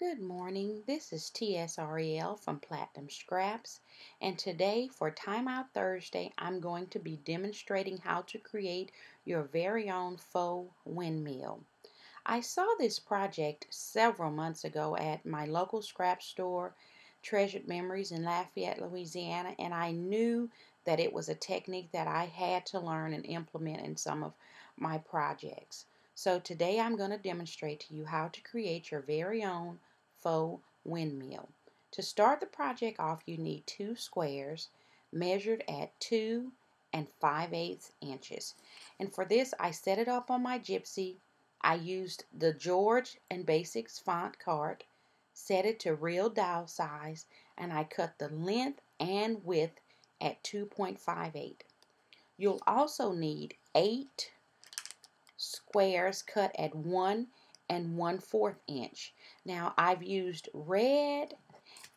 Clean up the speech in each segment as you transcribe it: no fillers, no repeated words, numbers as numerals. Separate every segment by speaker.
Speaker 1: Good morning, this is TSREL from Platinum Scraps, and today for Time Out Thursday I'm going to be demonstrating how to create your very own faux windmill. I saw this project several months ago at my local scrap store, Treasured Memories in Lafayette, Louisiana, and I knew that it was a technique that I had to learn and implement in some of my projects. So today I'm going to demonstrate to you how to create your very own faux windmill. To start the project off, you need two squares measured at 2 5/8 inches. And for this, I set it up on my Gypsy. I used the George and Basics font card, set it to real dial size, and I cut the length and width at 2.58. You'll also need 8 squares cut at 1 1/4 inch. Now I've used red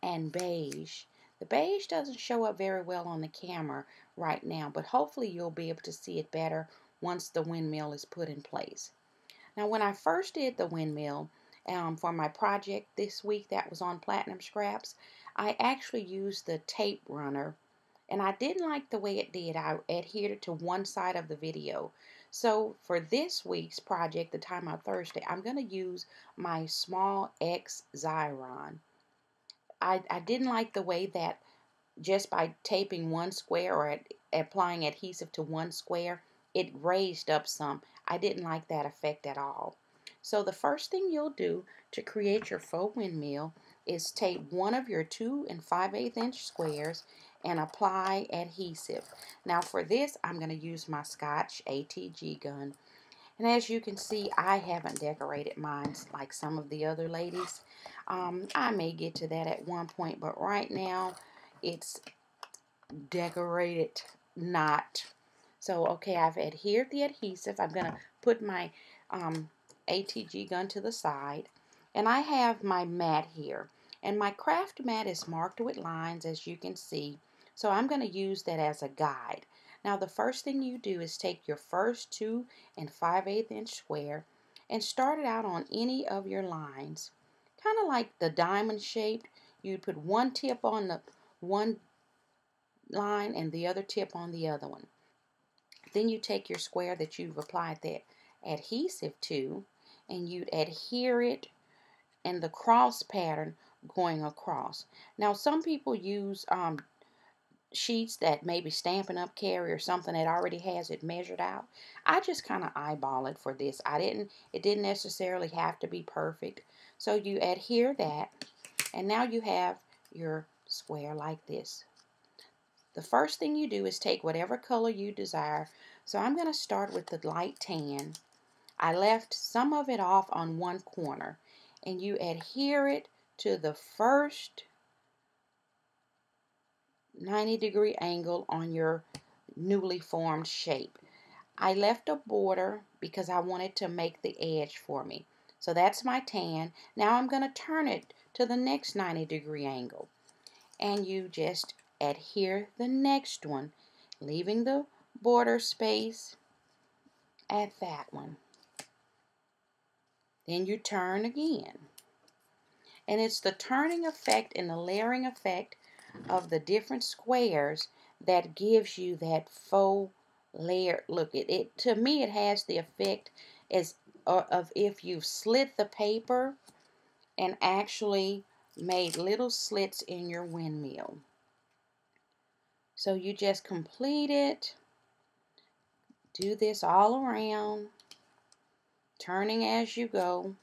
Speaker 1: and beige. The beige doesn't show up very well on the camera right now, but hopefully you'll be able to see it better once the windmill is put in place. Now when I first did the windmill for my project this week that was on Platinum Scraps, I actually used the tape runner, and I didn't like the way it did. I adhered it to one side of the video. So for this week's project, the Time Out Thursday, I'm going to use my small X Xyron. I didn't like the way that just by taping one square or applying adhesive to one square, it raised up some. I didn't like that effect at all. So the first thing you'll do to create your faux windmill is tape one of your 2 5/8 inch squares and apply adhesive. Now for this, I'm going to use my Scotch ATG gun. And as you can see, I haven't decorated mine like some of the other ladies. I may get to that at one point, but right now it's decorated not. So, okay, I've adhered the adhesive. I'm going to put my ATG gun to the side. And I have my mat here. And my craft mat is marked with lines, as you can see. So I'm going to use that as a guide. Now the first thing you do is take your first 2 5/8 inch square and start it out on any of your lines. Kind of like the diamond shaped. You'd put one tip on the one line and the other tip on the other one. Then you take your square that you've applied that adhesive to and you'd adhere it in the cross pattern going across. Now some people use sheets that maybe Stampin' Up! Carry or something that already has it measured out. I just kind of eyeball it for this. It didn't necessarily have to be perfect. So you adhere that, and now you have your square like this. The first thing you do is take whatever color you desire. So I'm going to start with the light tan. I left some of it off on one corner, and you adhere it to the first 90-degree angle on your newly formed shape. I left a border because I wanted to make the edge for me. So that's my tan. Now I'm going to turn it to the next 90-degree angle. And you just adhere the next one, leaving the border space at that one. Then you turn again. And it's the turning effect and the layering effect of the different squares that gives you that faux layer look. To me it has the effect of if you've slit the paper and actually made little slits in your windmill. So you just complete it, do this all around, turning as you go,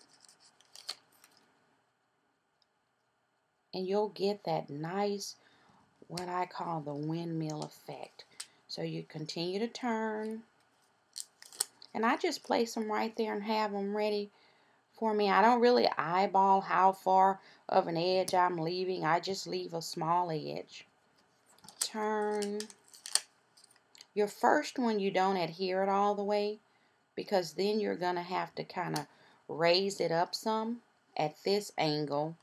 Speaker 1: and you'll get that nice, what I call the windmill effect. So you continue to turn, and I just place them right there and have them ready for me. I don't really eyeball how far of an edge I'm leaving. I just leave a small edge. Turn. Your first one, you don't adhere it all the way, because then you're going to have to kind of raise it up some at this angle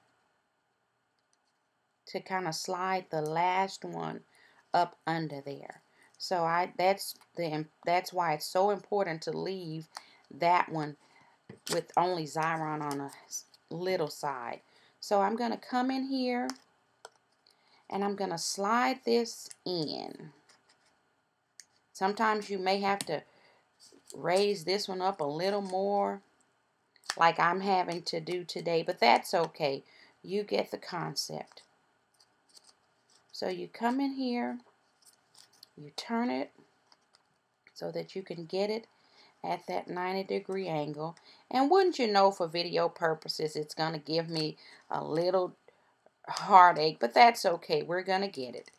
Speaker 1: to kind of slide the last one up under there. So that's why it's so important to leave that one with only Xyron on a little side. So I'm going to come in here and I'm going to slide this in. Sometimes you may have to raise this one up a little more, like I'm having to do today, but that's okay. You get the concept. So you come in here, you turn it so that you can get it at that 90-degree angle. And wouldn't you know, for video purposes, it's going to give me a little heartache, but that's okay. We're going to get it.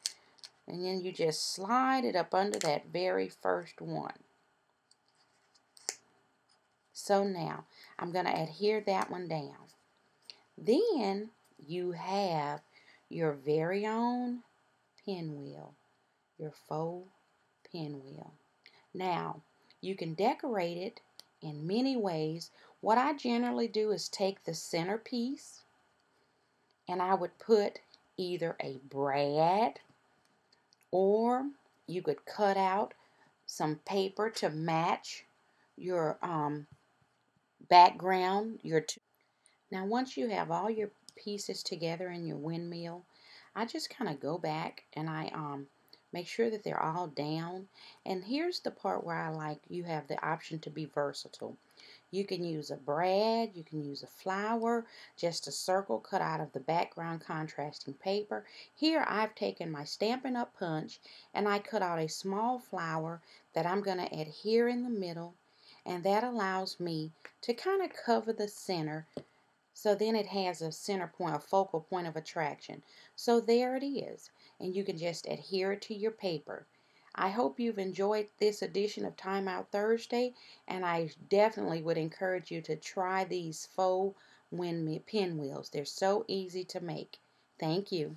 Speaker 1: And then you just slide it up under that very first one. So now I'm going to adhere that one down. Then you have your very own pinwheel, your faux pinwheel. Now, you can decorate it in many ways. What I generally do is take the centerpiece and I would put either a brad, or you could cut out some paper to match your background. Now, once you have all your pieces together in your windmill, I just kind of go back and I make sure that they're all down. And here's the part where I like you have the option to be versatile. You can use a brad, you can use a flower, just a circle cut out of the background contrasting paper. Here I've taken my Stampin' Up! Punch and I cut out a small flower that I'm going to adhere in the middle, and that allows me to kind of cover the center, so then it has a center point, a focal point of attraction. So there it is, and you can just adhere it to your paper. I hope you've enjoyed this edition of Time Out Thursday, and I definitely would encourage you to try these faux pinwheels. They're so easy to make. Thank you.